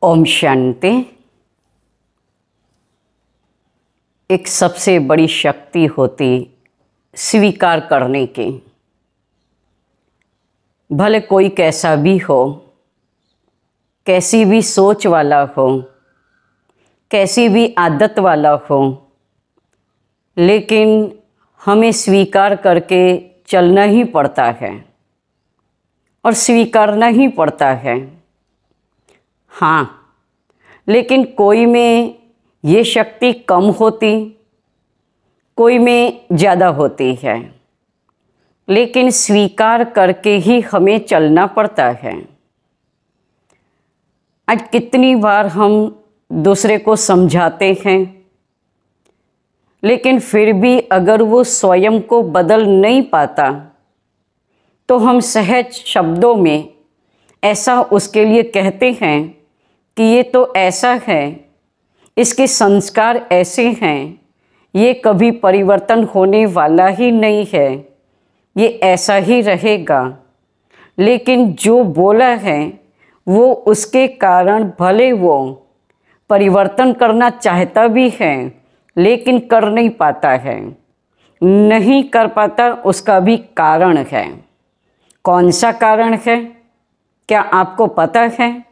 ओम शांति। एक सबसे बड़ी शक्ति होती स्वीकार करने की। भले कोई कैसा भी हो, कैसी भी सोच वाला हो, कैसी भी आदत वाला हो, लेकिन हमें स्वीकार करके चलना ही पड़ता है और स्वीकारना ही पड़ता है। हाँ, लेकिन कोई में ये शक्ति कम होती, कोई में ज़्यादा होती है, लेकिन स्वीकार करके ही हमें चलना पड़ता है। आज कितनी बार हम दूसरे को समझाते हैं, लेकिन फिर भी अगर वो स्वयं को बदल नहीं पाता तो हम सहज शब्दों में ऐसा उसके लिए कहते हैं कि ये तो ऐसा है, इसके संस्कार ऐसे हैं, ये कभी परिवर्तन होने वाला ही नहीं है, ये ऐसा ही रहेगा। लेकिन जो बोला है वो उसके कारण भले वो परिवर्तन करना चाहता भी है, लेकिन कर नहीं पाता है। नहीं कर पाता उसका भी कारण है। कौन सा कारण है, क्या आपको पता है?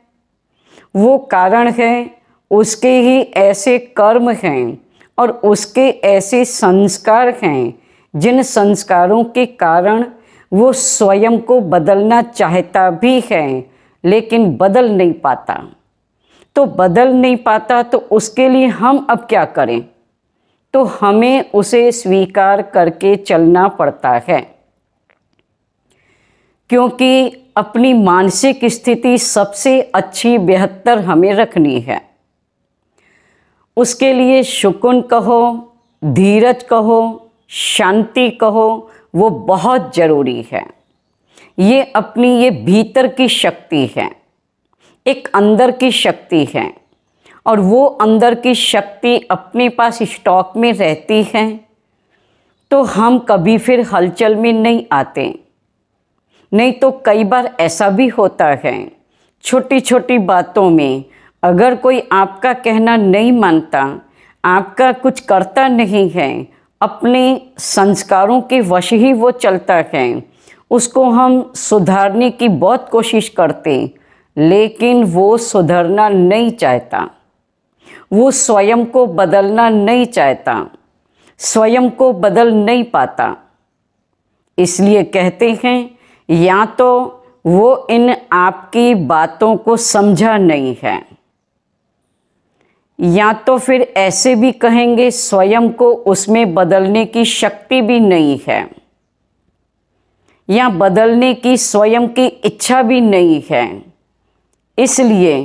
वो कारण है उसके ही ऐसे कर्म हैं और उसके ऐसे संस्कार हैं, जिन संस्कारों के कारण वो स्वयं को बदलना चाहता भी है, लेकिन बदल नहीं पाता। तो बदल नहीं पाता तो उसके लिए हम अब क्या करें? तो हमें उसे स्वीकार करके चलना पड़ता है, क्योंकि अपनी मानसिक स्थिति सबसे अच्छी बेहतर हमें रखनी है। उसके लिए सुकून कहो, धीरज कहो, शांति कहो, वो बहुत ज़रूरी है। ये अपनी ये भीतर की शक्ति है, एक अंदर की शक्ति है, और वो अंदर की शक्ति अपने पास स्टॉक में रहती है तो हम कभी फिर हलचल में नहीं आते। नहीं तो कई बार ऐसा भी होता है, छोटी छोटी बातों में अगर कोई आपका कहना नहीं मानता, आपका कुछ करता नहीं है, अपने संस्कारों के वश ही वो चलता है, उसको हम सुधारने की बहुत कोशिश करते, लेकिन वो सुधरना नहीं चाहता, वो स्वयं को बदलना नहीं चाहता, स्वयं को बदल नहीं पाता। इसलिए कहते हैं या तो वो इन आपकी बातों को समझा नहीं है, या तो फिर ऐसे भी कहेंगे स्वयं को उसमें बदलने की शक्ति भी नहीं है, या बदलने की स्वयं की इच्छा भी नहीं है। इसलिए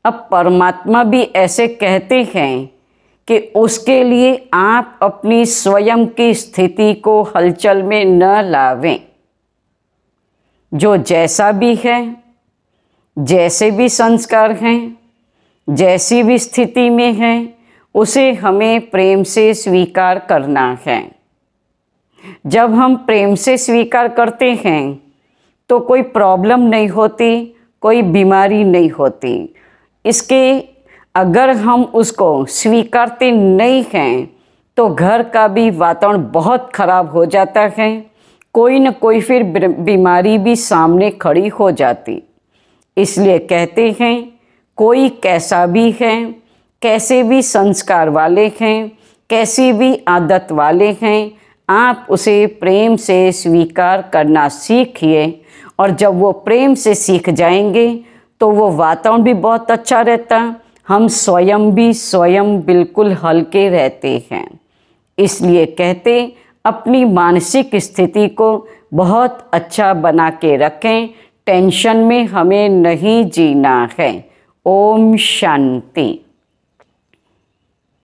अब परमात्मा भी ऐसे कहते हैं कि उसके लिए आप अपनी स्वयं की स्थिति को हलचल में न लावें। जो जैसा भी है, जैसे भी संस्कार हैं, जैसी भी स्थिति में है, उसे हमें प्रेम से स्वीकार करना है। जब हम प्रेम से स्वीकार करते हैं तो कोई प्रॉब्लम नहीं होती, कोई बीमारी नहीं होती। इसके अगर हम उसको स्वीकारते नहीं हैं तो घर का भी वातावरण बहुत खराब हो जाता है, कोई न कोई फिर बीमारी भी सामने खड़ी हो जाती। इसलिए कहते हैं कोई कैसा भी है, कैसे भी संस्कार वाले हैं, कैसी भी आदत वाले हैं, आप उसे प्रेम से स्वीकार करना सीखिए। और जब वो प्रेम से सीख जाएंगे तो वो वातावरण भी बहुत अच्छा रहता, हम स्वयं भी स्वयं बिल्कुल हल्के रहते हैं। इसलिए कहते अपनी मानसिक स्थिति को बहुत अच्छा बना के रखें, टेंशन में हमें नहीं जीना है। ओम शांति।